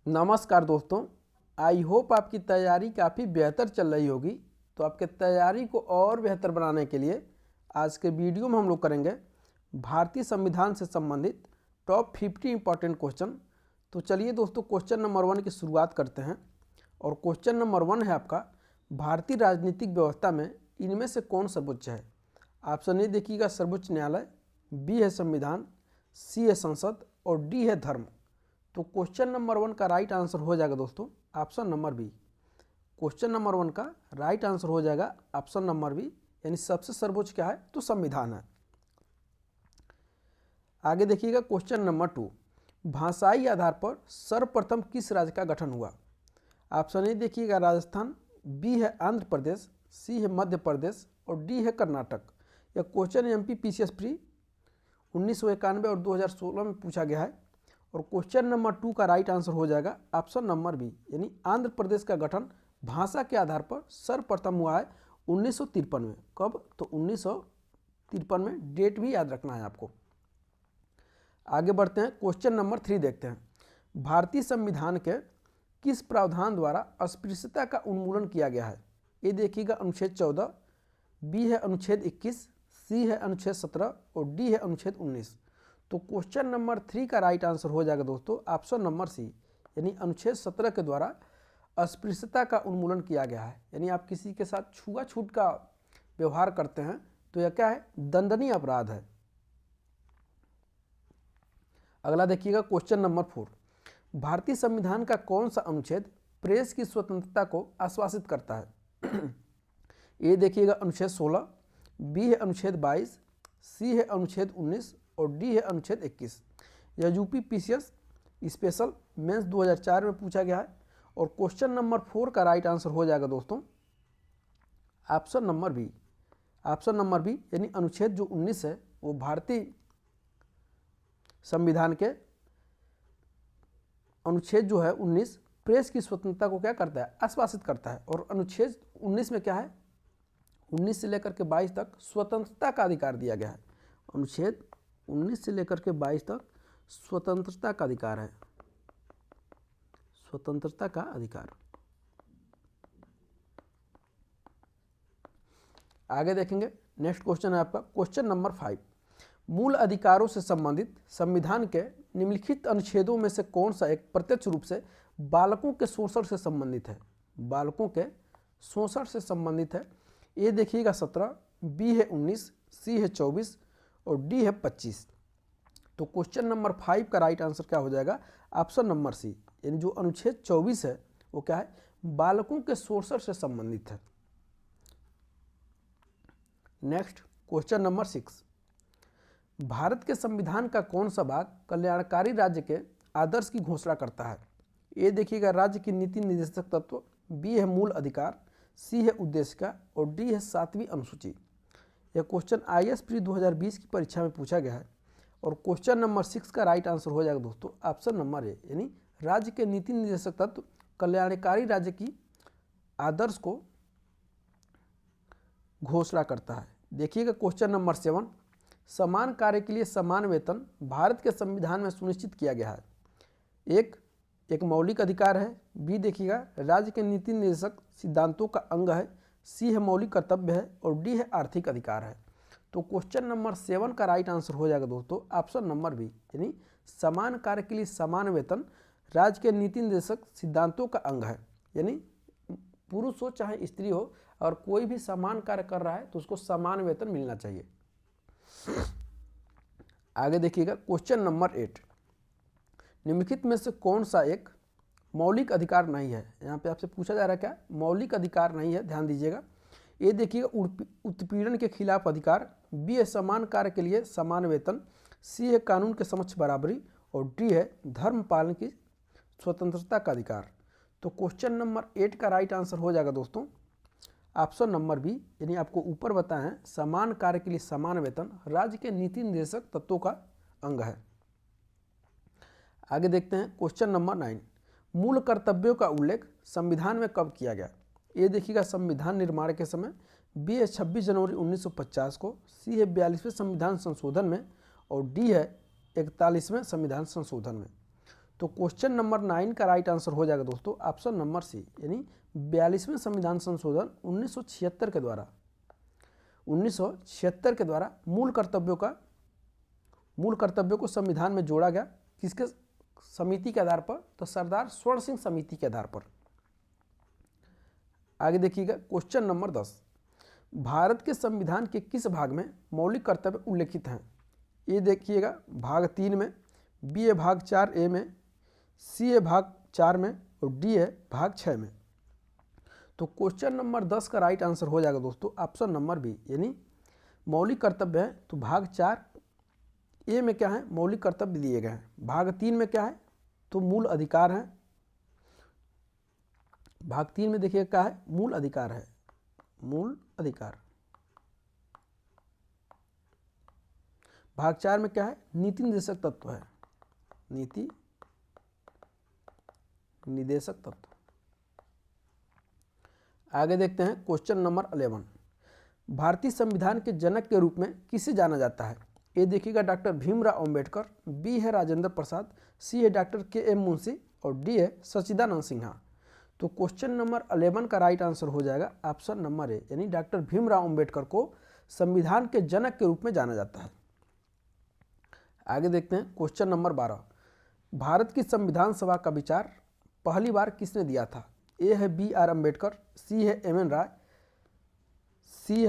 नमस्कार दोस्तों, I hope आपकी तैयारी काफ़ी बेहतर चल रही होगी। तो आपके तैयारी को और बेहतर बनाने के लिए आज के वीडियो में हम लोग करेंगे भारतीय संविधान से संबंधित टॉप 50 इंपॉर्टेंट क्वेश्चन। तो चलिए दोस्तों, क्वेश्चन नंबर 1 की शुरुआत करते हैं। और क्वेश्चन नंबर 1 है आपका, भारतीय राजनीतिक व्यवस्था में इनमें से कौन सर्वोच्च है। ऑप्शन ए देखिएगा सर्वोच्च न्यायालय, बी है संविधान, सी है संसद और डी है धर्म। तो क्वेश्चन नंबर 1 का राइट आंसर हो जाएगा दोस्तों option number B. Question number 1 का राइट आंसर हो जाएगा ऑप्शन नंबर बी, यानी सबसे सर्वोच्च क्या है तो संविधान है। आगे देखिएगा क्वेश्चन नंबर 2, भाषाई आधार पर सर्वप्रथम किस राज्य का गठन हुआ। ऑप्शन ए देखिएगा राजस्थान, बी है आंध्र प्रदेश, सी है मध्य प्रदेश और डी है कर्नाटक। यह क्वेश्चन एमपी पीसीएस प्री 1991 और 2016 में पूछा गया है। और क्वेश्चन नंबर 2 का राइट आंसर हो जाएगा ऑप्शन नंबर बी, यानी आंध्र प्रदेश का गठन भाषा के आधार पर सर्वप्रथम हुआ है 1953 में। कब? तो 1953 में। डेट भी याद रखना है आपको। आगे बढ़ते हैं, क्वेश्चन नंबर 3 देखते हैं। भारतीय संविधान के किस प्रावधान द्वारा अस्पृश्यता का उन्मूलन किया गया है। ये देखिएगा अनुच्छेद 14, बी है अनुच्छेद 21, सी है अनुच्छेद 17 और डी है अनुच्छेद 19। तो क्वेश्चन नंबर 3 का राइट आंसर हो जाएगा दोस्तों ऑप्शन नंबर सी, यानी अनुच्छेद 17 के द्वारा अस्पृश्यता का उन्मूलन किया गया है। यानी आप किसी के साथ छुआछूत का व्यवहार करते हैं तो यह क्या है, दंडनीय अपराध है। अगला देखिएगा क्वेश्चन नंबर 4, भारतीय संविधान का कौन सा अनुच्छेद प्रेस की स्वतंत्रता को आश्वासित करता है। ये देखिएगा अनुच्छेद 16, बी है अनुच्छेद 22, सी है अनुच्छेद 19 और डी है अनुच्छेद 21। यह यूपी पीसीएस स्पेशल मेंस 2004 में पूछा गया है। और क्वेश्चन नंबर 4 का राइट आंसर हो जाएगा दोस्तों option number B. Option number B, यानी अनुच्छेद जो 19 है वो भारतीय संविधान के अनुच्छेद जो है 19 प्रेस की स्वतंत्रता को क्या करता है, आश्वासित करता है। और अनुच्छेद 19 में क्या है, 19 से लेकर के 22 तक स्वतंत्रता का अधिकार दिया गया है। अनुच्छेद 19 से लेकर के 22 तक स्वतंत्रता का अधिकार है, स्वतंत्रता का अधिकार। आगे देखेंगे, नेक्स्ट क्वेश्चन है आपका क्वेश्चन नंबर 5, मूल अधिकारों से संबंधित संविधान के निम्नलिखित अनुच्छेदों में से कौन सा एक प्रत्यक्ष रूप से बालकों के शोषण से संबंधित है। बालकों के शोषण से संबंधित है। ये देखिएगा 17, बी है 19, सी है 24 और डी है 25। तो क्वेश्चन नंबर 5 का राइट आंसर क्या हो जाएगा ऑप्शन नंबर सी, यानी जो अनुच्छेद 24 है वो क्या है, बालकों के शोषण से संबंधित है। नेक्स्ट क्वेश्चन नंबर 6, भारत के संविधान का कौन सा भाग कल्याणकारी राज्य के आदर्श की घोषणा करता है। ये देखिएगा राज्य की नीति निर्देशक तत्व, बी है मूल अधिकार, सी है उद्देशिका और डी है 7वीं अनुसूची। यह क्वेश्चन आईएएस प्री 2020 की परीक्षा में पूछा गया है। और क्वेश्चन नंबर 6 का राइट आंसर हो जाएगा दोस्तों ऑप्शन नंबर ए, यानी राज्य के नीति निर्देशक तत्व कल्याणकारी राज्य की आदर्श को घोषणा करता है। देखिएगा क्वेश्चन नंबर 7, समान कार्य के लिए समान वेतन भारत के संविधान में सुनिश्चित किया गया है। एक मौलिक अधिकार है, बी देखिएगा राज्य के नीति निर्देशक सिद्धांतों का अंग है, सी है मौलिक कर्तव्य है और डी है आर्थिक अधिकार है। तो क्वेश्चन नंबर 7 का राइट आंसर हो जाएगा दोस्तों ऑप्शन नंबर बी, यानी समान कार्य के लिए समान वेतन राज्य के नीति निर्देशक सिद्धांतों का अंग है। यानी पुरुष हो चाहे स्त्री हो, और कोई भी समान कार्य कर रहा है तो उसको समान वेतन मिलना चाहिए। आगे देखिएगा क्वेश्चन नंबर 8, निम्नलिखित में से कौन सा एक मौलिक अधिकार नहीं है। यहाँ पे आपसे पूछा जा रहा है क्या, मौलिक अधिकार नहीं है, ध्यान दीजिएगा। ये देखिएगा उत्पीड़न के खिलाफ अधिकार, बी है समान कार्य के लिए समान वेतन, सी है कानून के समक्ष बराबरी और डी है धर्म पालन की स्वतंत्रता का अधिकार। तो क्वेश्चन नंबर 8 का राइट आंसर हो जाएगा दोस्तों ऑप्शन नंबर बी, यानी आपको ऊपर बताए हैं समान कार्य के लिए समान वेतन राज्य के नीति निर्देशक तत्वों का अंग है। आगे देखते हैं क्वेश्चन नंबर 9, मूल कर्तव्यों का उल्लेख संविधान में कब किया गया। ये देखिएगा संविधान निर्माण के समय, बी है 26 जनवरी 1950 को, सी है 42वें संविधान संशोधन में और डी है 41वें संविधान संशोधन में। तो क्वेश्चन नंबर 9 का राइट आंसर हो जाएगा दोस्तों ऑप्शन नंबर सी, यानी 42वें संविधान संशोधन 1976 के द्वारा मूल कर्तव्यों को संविधान में जोड़ा गया। किसके समिति के आधार पर? तो सरदार स्वर्ण सिंह समिति के आधार पर। आगे देखिएगा क्वेश्चन नंबर 10, भारत के संविधान के किस भाग में मौलिक कर्तव्य उल्लेखित हैं? ये देखिएगा भाग 3 में, बी है भाग 4A में, सी है भाग 4 में और डी है भाग 6 में। तो क्वेश्चन नंबर 10 का राइट आंसर हो जाएगा दोस्तों ऑप्शन नंबर बी, यानी मौलिक कर्तव्य है तो भाग 4A में क्या है? मौलिक कर्तव्य दिए गए हैं। भाग 3 में क्या है? तो मूल अधिकार है। भाग 3 में देखिए क्या है? मूल अधिकार है, मूल अधिकार। भाग 4 में क्या है? नीति निर्देशक तत्व है, नीति निर्देशक तत्व। आगे देखते हैं क्वेश्चन नंबर 11, भारतीय संविधान के जनक के रूप में किसे जाना जाता है? ए देखिएगा डॉक्टर भीमराव अंबेडकर, बी है राजेंद्र प्रसाद, सी है डॉक्टर के.एम. मुंशी और डी है सच्चिदानंद सिन्हा। तो क्वेश्चन नंबर 11 का राइट आंसर हो जाएगा ऑप्शन नंबर ए, यानी डॉक्टर भीमराव अंबेडकर को संविधान के जनक के रूप में जाना जाता है। आगे देखते हैं क्वेश्चन नंबर 12, भारत की संविधान सभा का विचार पहली बार किसने दिया था? ए है B.R. अम्बेडकर, सी है M.N. राय,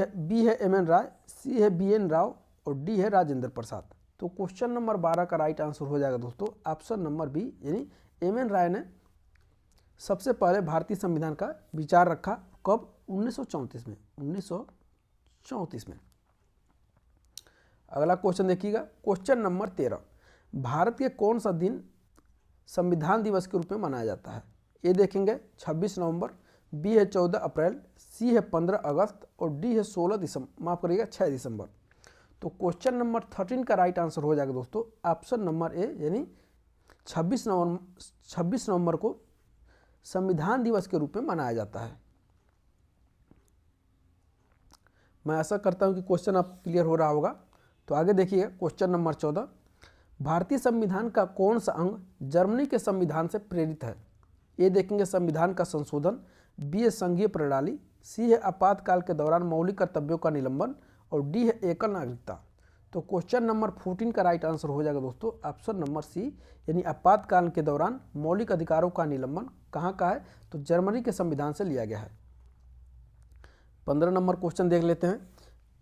बी है M.N. राय, सी है B.N. राव और डी है राजेंद्र प्रसाद। तो क्वेश्चन नंबर 12 का राइट आंसर हो जाएगा दोस्तों ऑप्शन नंबर बी, यानी M.N. राय ने सबसे पहले भारतीय संविधान का विचार रखा। कब? 1934 में, 1934 में। अगला क्वेश्चन देखिएगा क्वेश्चन नंबर 13, भारत के कौन सा दिन संविधान दिवस के रूप में मनाया जाता है? ये देखेंगे 26 नवंबर, बी है 14 अप्रैल, सी है 15 अगस्त और डी है 16 दिसंबर, माफ करिएगा 6 दिसंबर। तो क्वेश्चन नंबर 13 का राइट आंसर हो जाएगा दोस्तों ऑप्शन नंबर ए, यानी 26 नवंबर को संविधान दिवस के रूप में मनाया जाता है। मैं आशा करता हूं कि क्वेश्चन आप क्लियर हो रहा होगा। तो आगे देखिए क्वेश्चन नंबर 14, भारतीय संविधान का कौन सा अंग जर्मनी के संविधान से प्रेरित है? ये देखेंगे संविधान का संशोधन, बी है संघीय प्रणाली, सी है आपातकाल के दौरान मौलिक कर्तव्यों का निलंबन और डी है एकल नागरिकता। तो क्वेश्चन नंबर 14 का राइट आंसर हो जाएगा दोस्तों ऑप्शन नंबर सी, यानी आपातकाल के दौरान मौलिक अधिकारों का निलंबन कहाँ का है? तो जर्मनी के संविधान से लिया गया है। 15 नंबर क्वेश्चन देख लेते हैं,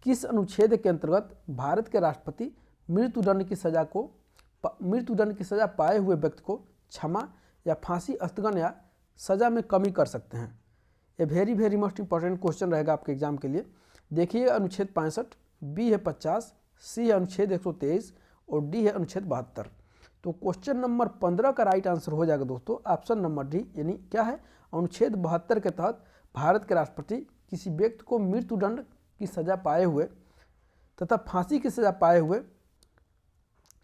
किस अनुच्छेद के अंतर्गत भारत के राष्ट्रपति मृत्युदंड की सजा पाए हुए व्यक्ति को क्षमा या फांसी, स्थगन या सजा में कमी कर सकते हैं? ये वेरी मोस्ट इंपॉर्टेंट क्वेश्चन रहेगा आपके एग्जाम के लिए। देखिए अनुच्छेद 65, बी है 50, सी है अनुच्छेद 123 और डी है अनुच्छेद 72। तो क्वेश्चन नंबर 15 का राइट आंसर हो जाएगा दोस्तों ऑप्शन नंबर डी, यानी क्या है? अनुच्छेद 72 के तहत भारत के राष्ट्रपति किसी व्यक्ति को मृत्युदंड की सजा पाए हुए तथा फांसी की सजा पाए हुए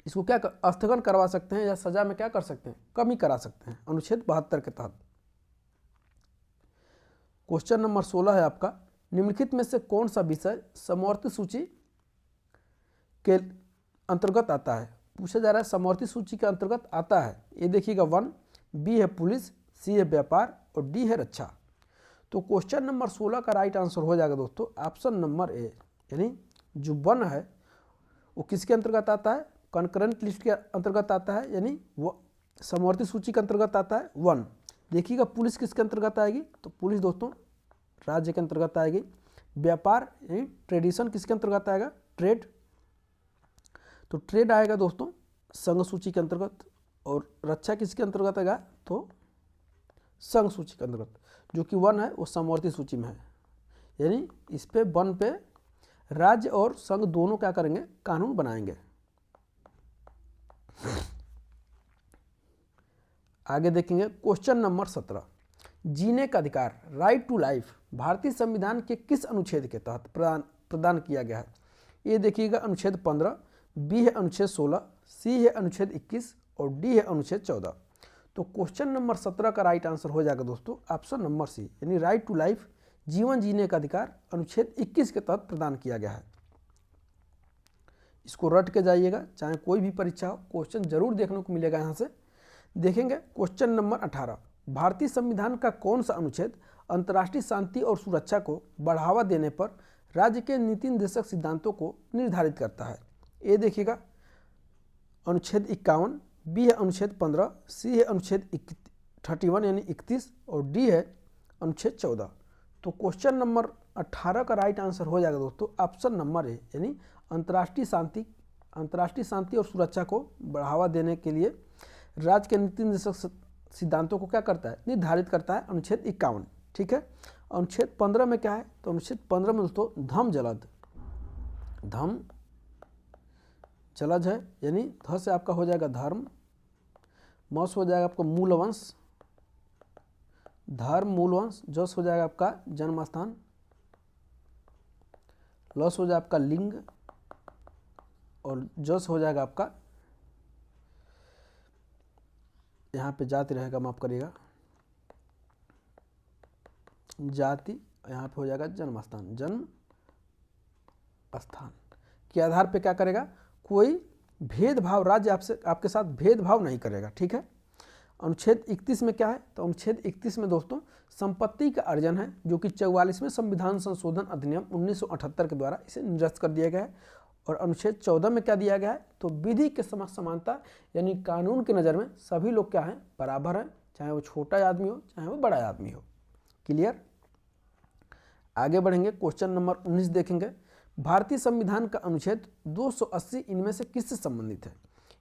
इसको क्या स्थगन करवा सकते हैं या सजा में क्या कर सकते हैं? कमी करा सकते हैं अनुच्छेद 72 के तहत। क्वेश्चन नंबर 16 है आपका, निम्नलिखित में से कौन सा विषय समवर्ती सूची के अंतर्गत आता है? पूछा जा रहा है समवर्ती सूची के अंतर्गत आता है। ये देखिएगा 1, बी है पुलिस, सी है व्यापार और डी है रक्षा। तो क्वेश्चन नंबर 16 का राइट आंसर हो जाएगा दोस्तों ऑप्शन नंबर ए, यानी जो 1 है वो किसके अंतर्गत आता है? कॉन्करेंट लिस्ट के अंतर्गत आता है, यानी वो समवर्ती सूची के अंतर्गत आता है 1। देखिएगा पुलिस किसके अंतर्गत आएगी? तो पुलिस दोस्तों राज्य के अंतर्गत आएगी। व्यापार यानी ट्रेडिशन किसके अंतर्गत आएगा? ट्रेड। तो ट्रेड आएगा दोस्तों संघ सूची के अंतर्गत। और रक्षा किसके अंतर्गत आएगा? तो संघ सूची के अंतर्गत। जो कि 1 है वो समवर्ती सूची में है, यानी इस पे 1 पे राज्य और संघ दोनों क्या करेंगे? कानून बनाएंगे। आगे देखेंगे क्वेश्चन नंबर 17, जीने का अधिकार राइट टू लाइफ भारतीय संविधान के किस अनुच्छेद के तहत प्रदान किया गया है? ये देखिएगा अनुच्छेद 15, बी है अनुच्छेद 16, सी है अनुच्छेद 21 और डी है अनुच्छेद 14। तो क्वेश्चन नंबर 17 का राइट आंसर हो जाएगा दोस्तों ऑप्शन नंबर सी, यानी राइट टू लाइफ जीवन जीने का अधिकार अनुच्छेद 21 के तहत प्रदान किया गया है। इसको रट के जाइएगा, चाहे कोई भी परीक्षा हो, क्वेश्चन जरूर देखने को मिलेगा यहाँ से। देखेंगे क्वेश्चन नंबर 18, भारतीय संविधान का कौन सा अनुच्छेद अंतर्राष्ट्रीय शांति और सुरक्षा को बढ़ावा देने पर राज्य के नीति निर्देशक सिद्धांतों को निर्धारित करता है? ये देखिएगा अनुच्छेद 51, बी है अनुच्छेद 15, सी है अनुच्छेद 31 यानी 31 और डी है अनुच्छेद 14। तो क्वेश्चन नंबर 18 का राइट आंसर हो जाएगा दोस्तों ऑप्शन नंबर ए, यानी अंतर्राष्ट्रीय शांति और सुरक्षा को बढ़ावा देने के लिए राज्य के नीति निर्देशक सिद्धांतों को क्या करता है? निर्धारित करता है अनुच्छेद 51। ठीक है। अनुच्छेद 15 में क्या है? तो अनुच्छेद 15 में दोस्तों धम जलद है, यानी ध से आपका हो जाएगा धर्म, म से हो जाएगा आपका मूलवंश, धर्म मूलवंश, ज से हो जाएगा आपका जन्म स्थान, ल से हो जाएगा आपका लिंग और ज से हो जाएगा आपका यहाँ पे जाति रहेगा, माफ करिएगा जाति, यहाँ पे हो जाएगा जन्म स्थान के आधार पे क्या करेगा? कोई भेदभाव, राज्य आपके साथ भेदभाव नहीं करेगा। ठीक है। अनुच्छेद 31 में क्या है? तो अनुच्छेद 31 में दोस्तों संपत्ति का अर्जन है, जो कि 44वें संविधान संशोधन अधिनियम 1978 के द्वारा इसे निरस्त कर दिया गया है। और अनुच्छेद 14 में क्या दिया गया है? तो विधि के समक्ष समानता, यानी कानून की नज़र में सभी लोग क्या हैं? बराबर हैं, चाहे वो छोटा आदमी हो चाहे वो बड़ा आदमी हो। क्लियर। आगे बढ़ेंगे, क्वेश्चन नंबर 19 देखेंगे। भारतीय संविधान का अनुच्छेद 280 इनमें से किससे संबंधित है?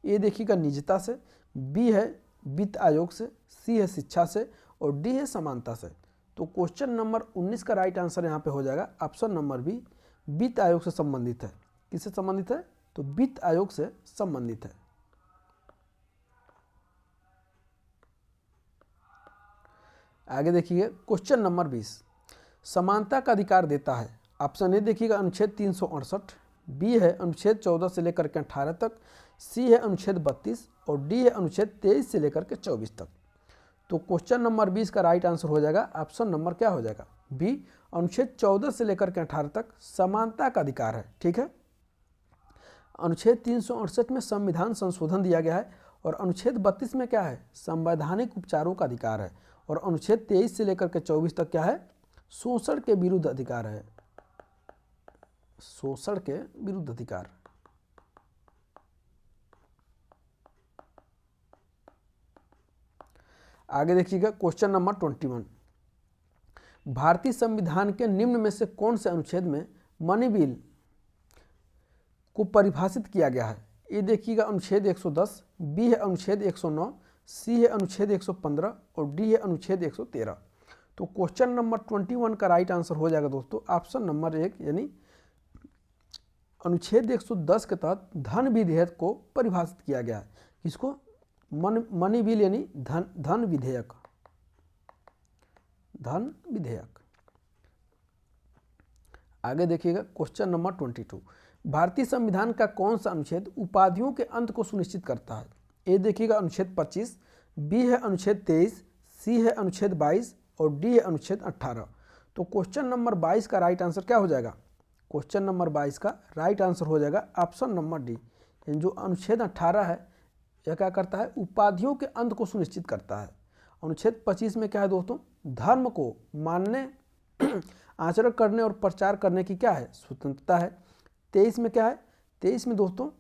ए देखिएगा निजता से, बी है वित्त आयोग से, सी है शिक्षा से और डी है समानता से। तो क्वेश्चन नंबर 19 का राइट आंसर यहाँ पे हो जाएगा ऑप्शन नंबर बी, वित्त आयोग से संबंधित है। किससे संबंधित है? तो वित्त आयोग से संबंधित है। आगे देखिए क्वेश्चन नंबर 20, समानता का अधिकार देता है। ऑप्शन ए देखिएगा अनुच्छेद 368, बी है अनुच्छेद 14 से लेकर के 18 तक, सी है अनुच्छेद 32 और डी है अनुच्छेद 23 से लेकर के 24 तक। तो क्वेश्चन नंबर 20 का राइट आंसर हो जाएगा ऑप्शन नंबर क्या हो जाएगा? बी, अनुच्छेद 14 से लेकर के 18 तक समानता का अधिकार है। ठीक है। अनुच्छेद 368 में संविधान संशोधन दिया गया है और अनुच्छेद 32 में क्या है? संवैधानिक उपचारों का अधिकार है। और अनुच्छेद 23 से लेकर के 24 तक क्या है? शोषण के विरुद्ध अधिकार है, शोषण के विरुद्ध अधिकार। आगे देखिएगा क्वेश्चन नंबर 21, भारतीय संविधान के निम्न में से कौन से अनुच्छेद में मनी बिल को परिभाषित किया गया है? ये देखिएगा अनुच्छेद 110, बी है अनुच्छेद 109, सी है अनुच्छेद 115 और डी है अनुच्छेद 113। तो क्वेश्चन नंबर 21 का राइट आंसर हो जाएगा दोस्तों ऑप्शन नंबर 1, यानी अनुच्छेद 110 के तहत धन विधेयक को परिभाषित किया गया है। किसको? मनी बिल, यानी धन विधेयक। आगे देखिएगा क्वेश्चन नंबर 22, भारतीय संविधान का कौन सा अनुच्छेद उपाधियों के अंत को सुनिश्चित करता है? ए देखिएगा अनुच्छेद 25, बी है अनुच्छेद 23, सी है अनुच्छेद 22 और डी है अनुच्छेद 18। तो क्वेश्चन नंबर 22 का राइट आंसर क्या हो जाएगा? क्वेश्चन नंबर 22 का राइट आंसर हो जाएगा ऑप्शन नंबर डी, यानी जो अनुच्छेद 18 है यह क्या करता है? उपाधियों के अंत को सुनिश्चित करता है। अनुच्छेद 25 में क्या है दोस्तों? धर्म को मानने, आचरण करने और प्रचार करने की क्या है? स्वतंत्रता है। 23 में क्या है? 23 में दोस्तों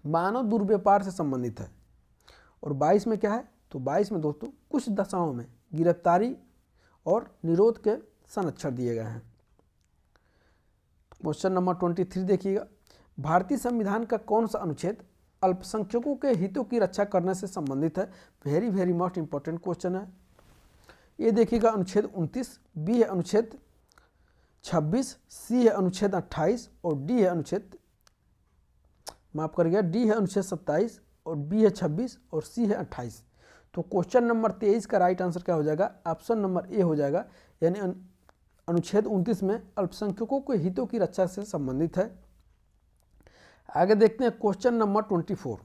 मानव दुर्व्यापार से संबंधित है। और 22 में क्या है? तो 22 में दोस्तों कुछ दशाओं में गिरफ्तारी और निरोध के संरक्षण दिए गए हैं। क्वेश्चन नंबर 23 देखिएगा, भारतीय संविधान का कौन सा अनुच्छेद अल्पसंख्यकों के हितों की रक्षा करने से संबंधित है? वेरी मोस्ट इंपॉर्टेंट क्वेश्चन है। ये देखिएगा अनुच्छेद 29, बी है अनुच्छेद 26, सी है अनुच्छेद 28 और डी है अनुच्छेद, माफ करिएगा, डी है अनुच्छेद 27 और बी है 26 और सी है 28। तो क्वेश्चन नंबर 23 का राइट आंसर क्या हो जाएगा? ऑप्शन नंबर ए हो जाएगा, यानी अनुच्छेद 29 में अल्पसंख्यकों के हितों की रक्षा से संबंधित है। आगे देखते हैं क्वेश्चन नंबर 24,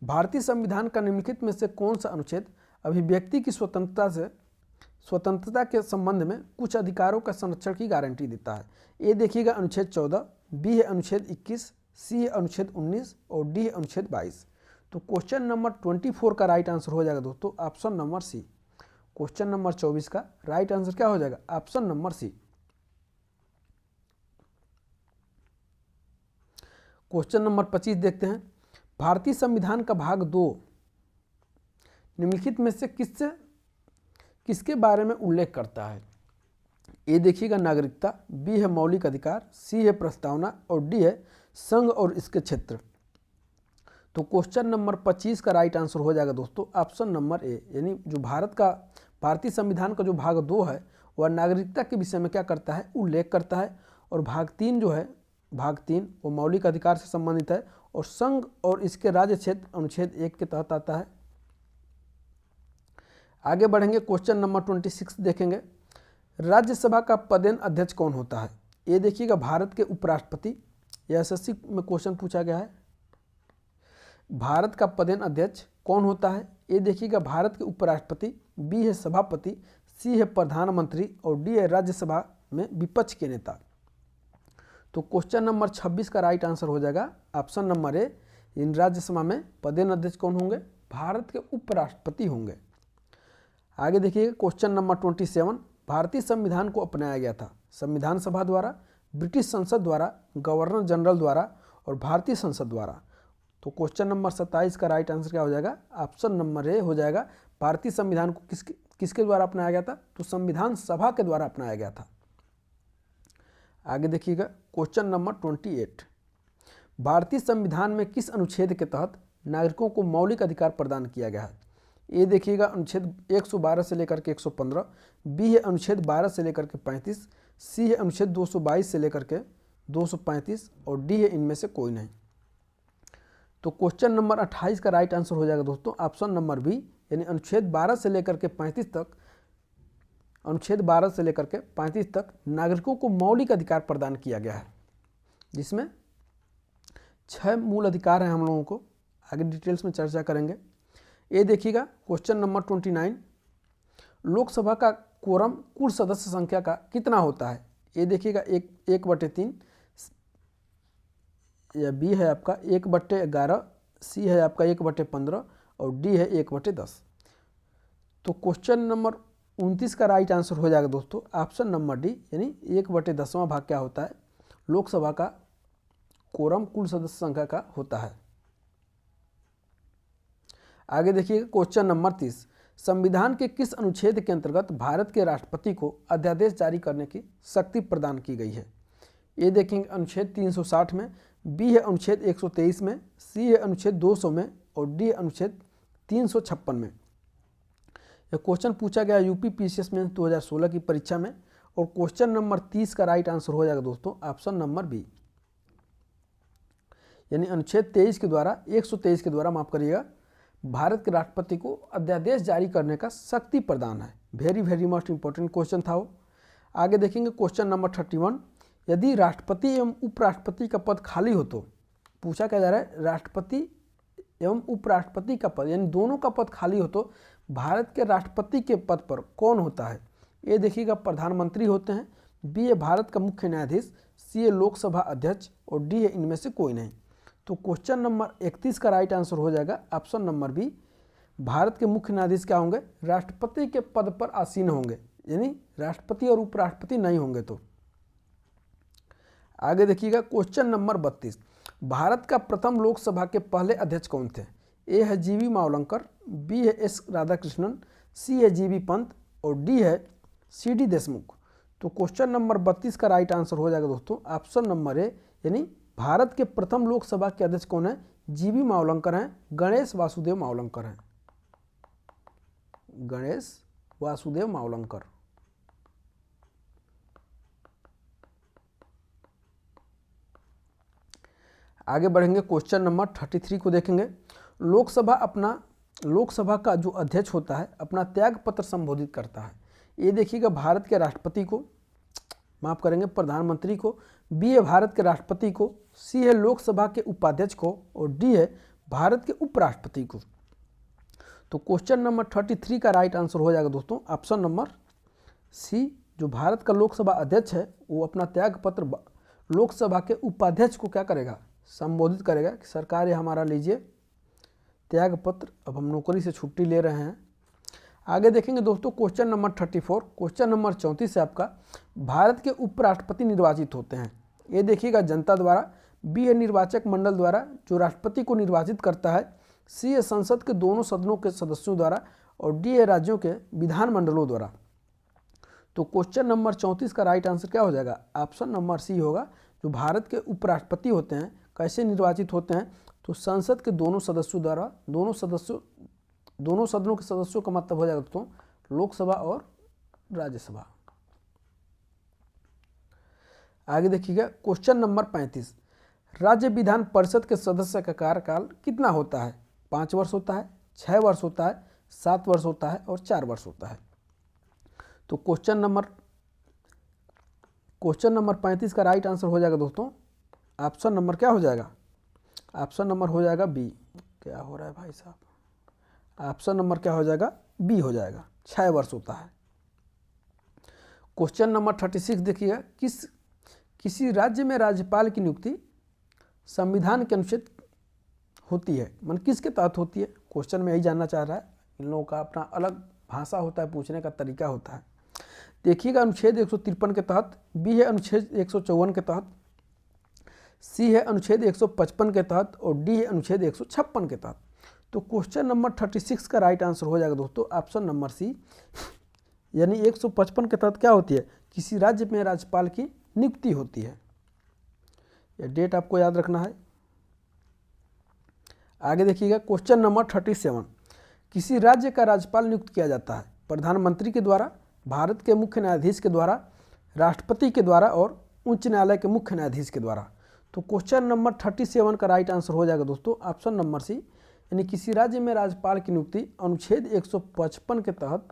भारतीय संविधान का निम्नलिखित में से कौन सा अनुच्छेद अभिव्यक्ति की स्वतंत्रता के संबंध में कुछ अधिकारों का संरक्षण की गारंटी देता है? ये देखिएगा अनुच्छेद 14, बी है अनुच्छेद 21, सी है अनुच्छेद 19 और डी है अनुच्छेद 22। तो क्वेश्चन नंबर 24 का राइट आंसर हो जाएगा दोस्तों option number C. Question number 24 का राइट आंसर क्या हो जाएगा? Option number C. Question number 25 देखते हैं। भारतीय संविधान का भाग 2 निम्नलिखित में से किसके बारे में उल्लेख करता है? ए देखिएगा नागरिकता, बी है मौलिक अधिकार, सी है प्रस्तावना और डी है संघ और इसके क्षेत्र। तो क्वेश्चन नंबर 25 का राइट आंसर हो जाएगा दोस्तों ऑप्शन नंबर ए, यानी जो भारतीय संविधान का जो भाग 2 है वह नागरिकता के विषय में क्या करता है? उल्लेख करता है। और भाग 3 जो है, भाग 3 वो मौलिक अधिकार से संबंधित है और संघ और इसके राज्य क्षेत्र अनुच्छेद 1 के तहत आता है। आगे बढ़ेंगे, क्वेश्चन नंबर 26 देखेंगे। राज्यसभा का पदेन अध्यक्ष कौन होता है? ये देखिएगा भारत के उपराष्ट्रपति, यह एसएससी में क्वेश्चन पूछा गया है। भारत का पदेन अध्यक्ष कौन होता है? ये देखिएगा भारत के उपराष्ट्रपति, बी है सभापति, सी है प्रधानमंत्री और डी है राज्यसभा में विपक्ष के नेता। तो क्वेश्चन नंबर 26 का राइट आंसर हो जाएगा ऑप्शन नंबर ए। इन राज्यसभा में पदेन अध्यक्ष कौन होंगे? भारत के उपराष्ट्रपति होंगे। आगे देखिएगा क्वेश्चन नंबर 27। भारतीय संविधान को अपनाया गया था संविधान सभा द्वारा, ब्रिटिश संसद द्वारा, गवर्नर जनरल द्वारा और भारतीय संसद द्वारा। तो क्वेश्चन नंबर 27 का राइट आंसर क्या हो जाएगा? ऑप्शन नंबर ए हो जाएगा। भारतीय संविधान को किसके द्वारा अपनाया गया था? तो संविधान सभा के द्वारा अपनाया गया था। आगे देखिएगा क्वेश्चन नंबर 28। भारतीय संविधान में किस अनुच्छेद के तहत नागरिकों को मौलिक अधिकार प्रदान किया गया है? ये देखिएगा अनुच्छेद 112 से लेकर के 115, बी है अनुच्छेद 12 से लेकर के 35, सी है अनुच्छेद 222 से लेकर के 235 और डी है इनमें से कोई नहीं। तो क्वेश्चन नंबर 28 का राइट आंसर हो जाएगा दोस्तों ऑप्शन नंबर बी, यानी अनुच्छेद 12 से लेकर के 35 तक, अनुच्छेद 12 से लेकर के 35 तक नागरिकों को मौलिक अधिकार प्रदान किया गया है, जिसमें 6 मूल अधिकार हैं। हम लोगों को आगे डिटेल्स में चर्चा करेंगे। ये देखिएगा क्वेश्चन नंबर 29। लोकसभा का कोरम कुल सदस्य संख्या का कितना होता है? ये देखिएगा 1/3, या बी है आपका 1/11, सी है आपका 1/15 और डी है 1/10। तो क्वेश्चन नंबर 29 का राइट आंसर हो जाएगा दोस्तों ऑप्शन नंबर डी, यानी 1/10वां भाग क्या होता है? लोकसभा का कोरम कुल सदस्य संख्या का होता है। आगे देखिए क्वेश्चन नंबर 30। संविधान के किस अनुच्छेद के अंतर्गत भारत के राष्ट्रपति को अध्यादेश जारी करने की शक्ति प्रदान की गई है? ये देखेंगे अनुच्छेद 360 में, बी है अनुच्छेद 123 में, सी है अनुच्छेद 200 में और डी है अनुच्छेद 356 में। यह क्वेश्चन पूछा गया यूपी पीसीएस में 2016 की परीक्षा में और क्वेश्चन नंबर 30 का राइट आंसर हो जाएगा दोस्तों ऑप्शन नंबर बी, यानी अनुच्छेद 23 के द्वारा 123 के द्वारा माफ करिएगा भारत के राष्ट्रपति को अध्यादेश जारी करने का शक्ति प्रदान है। वेरी मोस्ट इंपॉर्टेंट क्वेश्चन था वो। आगे देखेंगे क्वेश्चन नंबर 31। यदि राष्ट्रपति एवं उपराष्ट्रपति का पद खाली हो तो पूछा क्या जा रहा है? राष्ट्रपति एवं उपराष्ट्रपति का पद, यानी दोनों का पद खाली हो तो भारत के राष्ट्रपति के पद पर कौन होता है? ये देखिएगा प्रधानमंत्री होते हैं, बी है भारत का मुख्य न्यायाधीश, सी है लोकसभा अध्यक्ष और डी है इनमें से कोई नहीं। तो क्वेश्चन नंबर 31 का राइट आंसर हो जाएगा ऑप्शन नंबर बी। भारत के मुख्य न्यायाधीश क्या होंगे? राष्ट्रपति के पद पर आसीन होंगे, यानी राष्ट्रपति और उपराष्ट्रपति नहीं होंगे। तो आगे देखिएगा क्वेश्चन नंबर 32। भारत का प्रथम लोकसभा के पहले अध्यक्ष कौन थे? ए है जीवी मावलंकर, बी है एस राधाकृष्णन, सी है जीवी पंत और डी है सीडी देशमुख। तो क्वेश्चन नंबर 32 का राइट आंसर हो जाएगा दोस्तों ऑप्शन नंबर ए, यानी भारत के प्रथम लोकसभा के अध्यक्ष कौन है? जीवी मावलंकर हैं, गणेश वासुदेव मावलंकर हैं, गणेश वासुदेव मावलंकर। आगे बढ़ेंगे क्वेश्चन नंबर 33 को देखेंगे। लोकसभा का जो अध्यक्ष होता है अपना त्याग पत्र संबोधित करता है। ये देखिएगा भारत के राष्ट्रपति को, माफ करेंगे प्रधानमंत्री को, बी है भारत के राष्ट्रपति को, सी है लोकसभा के उपाध्यक्ष को और डी है भारत के उपराष्ट्रपति को। तो क्वेश्चन नंबर 33 का राइट आंसर हो जाएगा दोस्तों ऑप्शन नंबर सी। जो भारत का लोकसभा अध्यक्ष है वो अपना त्याग पत्र लोकसभा के उपाध्यक्ष को क्या करेगा? संबोधित करेगा कि सरकार ये हमारा लीजिए त्याग पत्र, अब हम नौकरी से छुट्टी ले रहे हैं। आगे देखेंगे दोस्तों क्वेश्चन नंबर 34, क्वेश्चन नंबर 34 से आपका भारत के उपराष्ट्रपति निर्वाचित होते हैं। ये देखिएगा जनता द्वारा, बी है निर्वाचक मंडल द्वारा जो राष्ट्रपति को निर्वाचित करता है, सी है संसद के दोनों सदनों के सदस्यों द्वारा और डी है राज्यों के विधानमंडलों द्वारा। तो क्वेश्चन नंबर 34 का राइट आंसर क्या हो जाएगा? ऑप्शन नंबर सी होगा। जो भारत के उपराष्ट्रपति होते हैं कैसे निर्वाचित होते हैं? तो संसद के दोनों सदस्यों द्वारा, दोनों सदनों के सदस्यों का मतलब हो जाएगा दोस्तों लोकसभा और राज्यसभा। आगे देखिएगा क्वेश्चन नंबर 35, राज्य विधान परिषद के सदस्य का कार्यकाल कितना होता है? 5 वर्ष होता है, 6 वर्ष होता है, 7 वर्ष होता है और 4 वर्ष होता है। तो क्वेश्चन नंबर 35 का राइट आंसर हो जाएगा दोस्तों ऑप्शन नंबर क्या हो जाएगा? ऑप्शन नंबर हो जाएगा बी। क्या हो रहा है भाई साहब? ऑप्शन नंबर क्या हो जाएगा? बी हो जाएगा, 6 वर्ष होता है। क्वेश्चन नंबर 36 देखिएगा, किसी राज्य में राज्यपाल की नियुक्ति संविधान के अनुच्छेद होती है, मन किसके तहत होती है? क्वेश्चन में यही जानना चाह रहा है। इन लोगों का अपना अलग भाषा होता है, पूछने का तरीका होता है। देखिएगा अनुच्छेद 153 के तहत, बी है अनुच्छेद 154 के तहत, सी है अनुच्छेद 155 के तहत और डी है अनुच्छेद 156 के तहत। तो क्वेश्चन नंबर 36 का राइट आंसर हो जाएगा दोस्तों ऑप्शन नंबर सी, यानी 155 के तहत क्या होती है? किसी राज्य में राज्यपाल की नियुक्ति होती है। यह डेट आपको याद रखना है। आगे देखिएगा क्वेश्चन नंबर 37, किसी राज्य का राज्यपाल नियुक्त किया जाता है प्रधानमंत्री के द्वारा, भारत के मुख्य न्यायाधीश के द्वारा, राष्ट्रपति के द्वारा और उच्च न्यायालय के मुख्य न्यायाधीश के द्वारा। तो क्वेश्चन नंबर 37 का राइट आंसर हो जाएगा दोस्तों ऑप्शन नंबर सी, यानी किसी राज्य में राज्यपाल की नियुक्ति अनुच्छेद 155 के तहत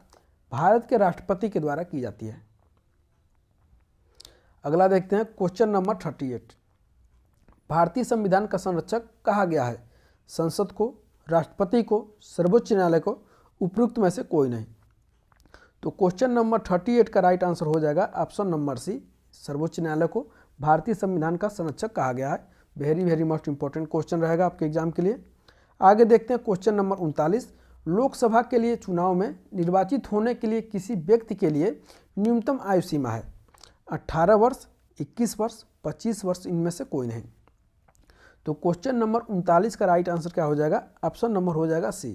भारत के राष्ट्रपति के द्वारा की जाती है। अगला देखते हैं क्वेश्चन नंबर 38, भारतीय संविधान का संरक्षक कहा गया है? संसद को, राष्ट्रपति को, सर्वोच्च न्यायालय को, उपयुक्त में से कोई नहीं। तो क्वेश्चन नंबर 38 का राइट आंसर हो जाएगा ऑप्शन नंबर सी, सर्वोच्च न्यायालय को भारतीय संविधान का संरक्षक कहा गया है। वेरी मोस्ट इंपॉर्टेंट क्वेश्चन रहेगा आपके एग्जाम के लिए। आगे देखते हैं क्वेश्चन नंबर 39, लोकसभा के लिए चुनाव में निर्वाचित होने के लिए किसी व्यक्ति के लिए न्यूनतम आयु सीमा है? 18 वर्ष, 21 वर्ष, 25 वर्ष, इनमें से कोई नहीं। तो क्वेश्चन नंबर 39 का राइट आंसर क्या हो जाएगा? ऑप्शन नंबर हो जाएगा सी,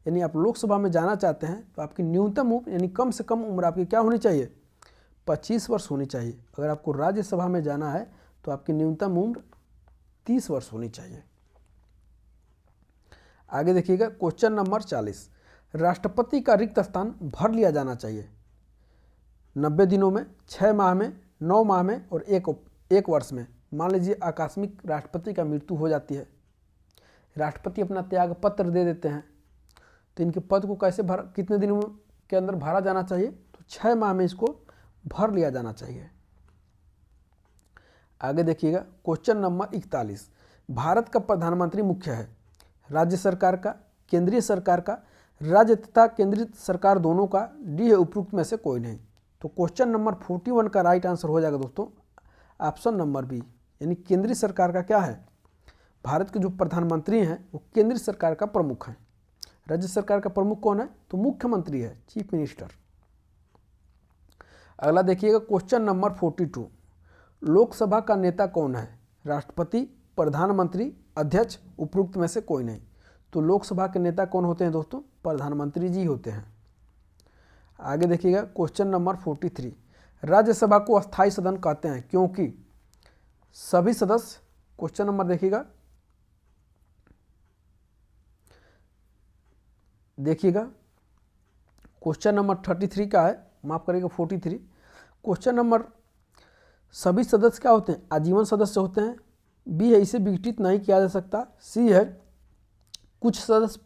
यानी आप लोकसभा में जाना चाहते हैं तो आपकी न्यूनतम उम्र यानी कम से कम उम्र आपकी क्या होनी चाहिए? 25 वर्ष होनी चाहिए। अगर आपको राज्यसभा में जाना है तो आपकी न्यूनतम उम्र 30 वर्ष होनी चाहिए। आगे देखिएगा क्वेश्चन नंबर 40, राष्ट्रपति का रिक्त स्थान भर लिया जाना चाहिए 90 दिनों में, 6 माह में, 9 माह में और एक वर्ष में। मान लीजिए आकस्मिक राष्ट्रपति का मृत्यु हो जाती है, राष्ट्रपति अपना त्याग पत्र दे देते हैं, तो इनके पद को कितने दिनों के अंदर भरा जाना चाहिए? तो 6 माह में इसको भर लिया जाना चाहिए। आगे देखिएगा क्वेश्चन नंबर 41, भारत का प्रधानमंत्री मुख्य है राज्य सरकार का, केंद्रीय सरकार का, राज्य तथा केंद्रीय सरकार दोनों का, डी है उपयुक्त में से कोई नहीं। तो क्वेश्चन नंबर 41 का राइट आंसर हो जाएगा दोस्तों ऑप्शन नंबर बी, यानी केंद्रीय सरकार का क्या है? भारत के जो प्रधानमंत्री हैं वो केंद्रीय सरकार का प्रमुख है। राज्य सरकार का प्रमुख कौन है? तो मुख्यमंत्री है, चीफ मिनिस्टर। अगला देखिएगा क्वेश्चन नंबर 42, लोकसभा का नेता कौन है? राष्ट्रपति, प्रधानमंत्री, अध्यक्ष, उपयुक्त में से कोई नहीं। तो लोकसभा के नेता कौन होते हैं दोस्तों? प्रधानमंत्री जी होते हैं। आगे देखिएगा क्वेश्चन नंबर 43, राज्यसभा को अस्थायी सदन कहते हैं क्योंकि सभी सदस्य, क्वेश्चन नंबर देखिएगा क्वेश्चन नंबर 33 का है, माफ करिएगा 43। क्वेश्चन नंबर, सभी सदस्य क्या होते हैं? आजीवन सदस्य होते हैं। बी है इसे विघटित नहीं किया जा सकता। सी है कुछ सदस्य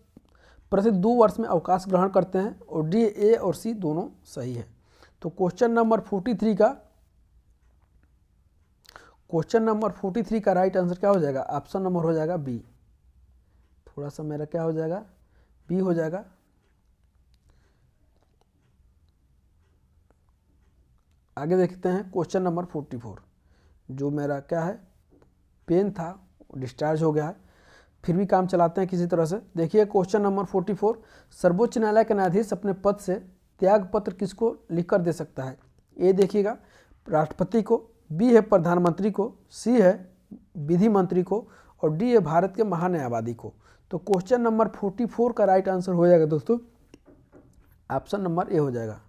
प्रति 2 वर्ष में अवकाश ग्रहण करते हैं और डी ए और सी दोनों सही है। तो क्वेश्चन नंबर 43 का राइट आंसर क्या हो जाएगा? ऑप्शन नंबर हो जाएगा बी। थोड़ा सा मेरा क्या हो जाएगा? बी हो जाएगा। आगे देखते हैं क्वेश्चन नंबर 44, जो मेरा क्या है पेन था डिस्चार्ज हो गया है। फिर भी काम चलाते हैं किसी तरह से। देखिए क्वेश्चन नंबर 44, सर्वोच्च न्यायालय के न्यायाधीश अपने पद से त्याग पत्र किसको लिखकर दे सकता है? ए देखिएगा राष्ट्रपति को, बी है प्रधानमंत्री को, सी है विधि मंत्री को और डी है भारत के महान्यायवादी को। तो क्वेश्चन नंबर 44 का राइट आंसर हो जाएगा दोस्तों ऑप्शन नंबर ए हो जाएगा।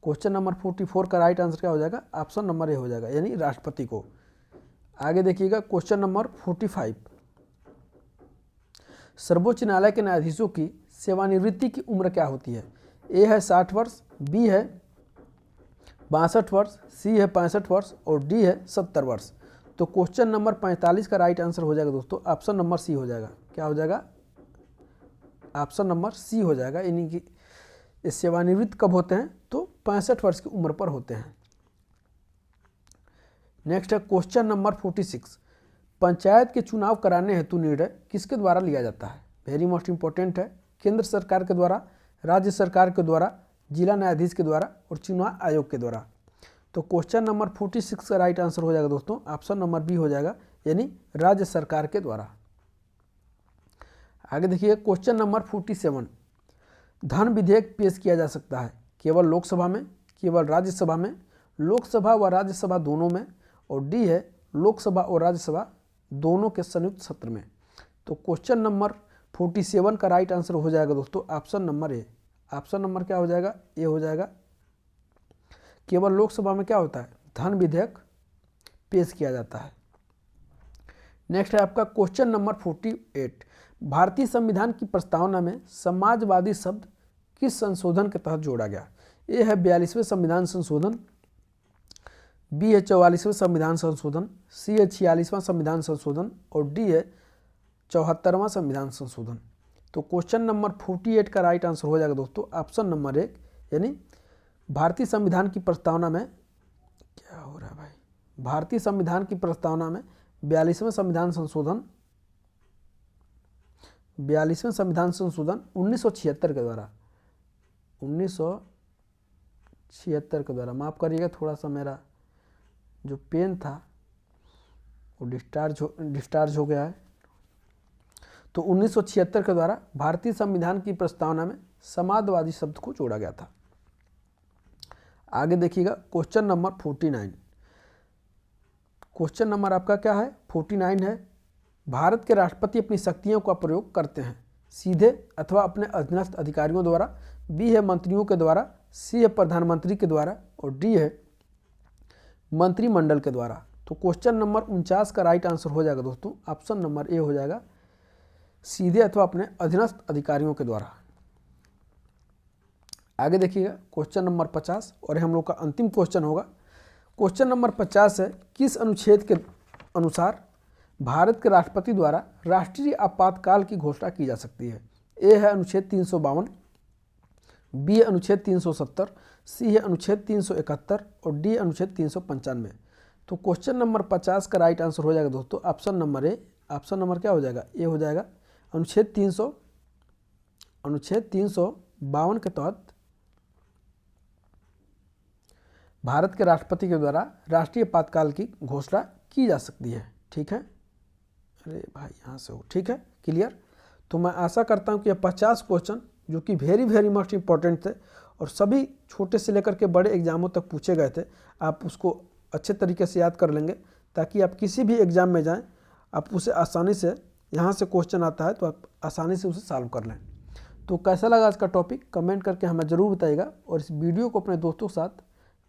क्वेश्चन नंबर 44 का राइट आंसर क्या हो जाएगा? ऑप्शन नंबर ए हो जाएगा, यानी राष्ट्रपति को। आगे देखिएगा क्वेश्चन नंबर 45, सर्वोच्च न्यायालय के न्यायाधीशों की सेवानिवृत्ति की उम्र क्या होती है? ए है 60 वर्ष, बी है 62 वर्ष, सी है 65 वर्ष और डी है 70 वर्ष। तो क्वेश्चन नंबर 45 का राइट आंसर हो जाएगा दोस्तों ऑप्शन नंबर सी हो जाएगा। क्या हो जाएगा? ऑप्शन नंबर सी हो जाएगा, यानी कि सेवानिवृत्त कब होते हैं? तो 65 वर्ष की उम्र पर होते हैं। नेक्स्ट है क्वेश्चन नंबर 46, पंचायत के चुनाव कराने हेतु निर्णय किसके द्वारा लिया जाता है? वेरी मोस्ट इंपॉर्टेंट है। केंद्र सरकार के द्वारा, राज्य सरकार के द्वारा, जिला न्यायाधीश के द्वारा और चुनाव आयोग के द्वारा। तो क्वेश्चन नंबर 46 का राइट आंसर हो जाएगा दोस्तों ऑप्शन नंबर बी हो जाएगा, यानी राज्य सरकार के द्वारा। आगे देखिए क्वेश्चन नंबर 47, धन विधेयक पेश किया जा सकता है केवल लोकसभा में, केवल राज्यसभा में, लोकसभा व राज्यसभा दोनों में और डी है लोकसभा और राज्यसभा दोनों के संयुक्त सत्र में। तो क्वेश्चन नंबर 47 का राइट आंसर हो जाएगा दोस्तों option number A. Option number क्या हो जाएगा? ए हो जाएगा। केवल लोकसभा में क्या होता है? धन विधेयक पेश किया जाता है। नेक्स्ट है आपका क्वेश्चन नंबर 48, भारतीय संविधान की प्रस्तावना में समाजवादी शब्द किस संशोधन के तहत जोड़ा गया? ए है 42वें संविधान संशोधन, बी है 44वें संविधान संशोधन, सी है 46वां संविधान संशोधन और डी है 74वां संविधान संशोधन। तो क्वेश्चन नंबर 48 का राइट आंसर हो जाएगा दोस्तों ऑप्शन नंबर 1, यानी भारतीय संविधान की प्रस्तावना में क्या हो रहा है भाई? भारतीय संविधान की प्रस्तावना में 42वें संविधान संशोधन 1976 के द्वारा 1976 के द्वारा, माफ़ करिएगा थोड़ा सा मेरा जो पेन था वो डिस्चार्ज हो गया है। तो 1976 के द्वारा भारतीय संविधान की प्रस्तावना में समाजवादी शब्द को जोड़ा गया था। आगे देखिएगा क्वेश्चन नंबर 49, क्वेश्चन नंबर आपका क्या है? 49 है, भारत के राष्ट्रपति अपनी शक्तियों का प्रयोग करते हैं सीधे अथवा अपने अधीनस्थ अधिकारियों द्वारा, बी है मंत्रियों के द्वारा, सी है प्रधानमंत्री के द्वारा और डी है मंत्रिमंडल के द्वारा। तो क्वेश्चन नंबर 49 का राइट आंसर हो जाएगा दोस्तों ऑप्शन नंबर ए हो जाएगा, सीधे अथवा अपने अधीनस्थ अधिकारियों के द्वारा। आगे देखिएगा क्वेश्चन नंबर 50 और हम लोग का अंतिम क्वेश्चन होगा। क्वेश्चन नंबर 50 है, किस अनुच्छेद के अनुसार भारत के राष्ट्रपति द्वारा राष्ट्रीय आपातकाल की घोषणा की जा सकती है? ए है अनुच्छेद 352, बी है अनुच्छेद 370, सी है अनुच्छेद 371 और डी अनुच्छेद 395। तो क्वेश्चन नंबर 50 का राइट आंसर हो जाएगा दोस्तों option number A. Option number क्या हो जाएगा? ए हो जाएगा। अनुच्छेद 352 के तहत भारत के राष्ट्रपति के द्वारा राष्ट्रीय आपातकाल की घोषणा की जा सकती है। ठीक है, अरे भाई यहाँ से हो, ठीक है, क्लियर। तो मैं आशा करता हूँ कि यह 50 क्वेश्चन जो कि वेरी मस्ट इम्पॉर्टेंट थे और सभी छोटे से लेकर के बड़े एग्जामों तक पूछे गए थे, आप उसको अच्छे तरीके से याद कर लेंगे ताकि आप किसी भी एग्ज़ाम में जाएं आप उसे आसानी से, यहाँ से क्वेश्चन आता है तो आप आसानी से उसे सॉल्व कर लें। तो कैसा लगा आज का टॉपिक कमेंट करके हमें ज़रूर बताइएगा और इस वीडियो को अपने दोस्तों के साथ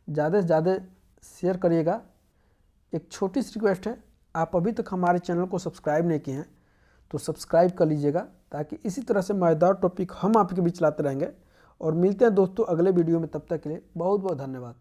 ज़्यादा से ज़्यादा शेयर करिएगा। एक छोटी सी रिक्वेस्ट है, आप अभी तक हमारे चैनल को सब्सक्राइब नहीं किए हैं तो सब्सक्राइब कर लीजिएगा ताकि इसी तरह से मज़ेदार टॉपिक हम आपके बीच लाते रहेंगे। और मिलते हैं दोस्तों अगले वीडियो में, तब तक के लिए बहुत बहुत धन्यवाद।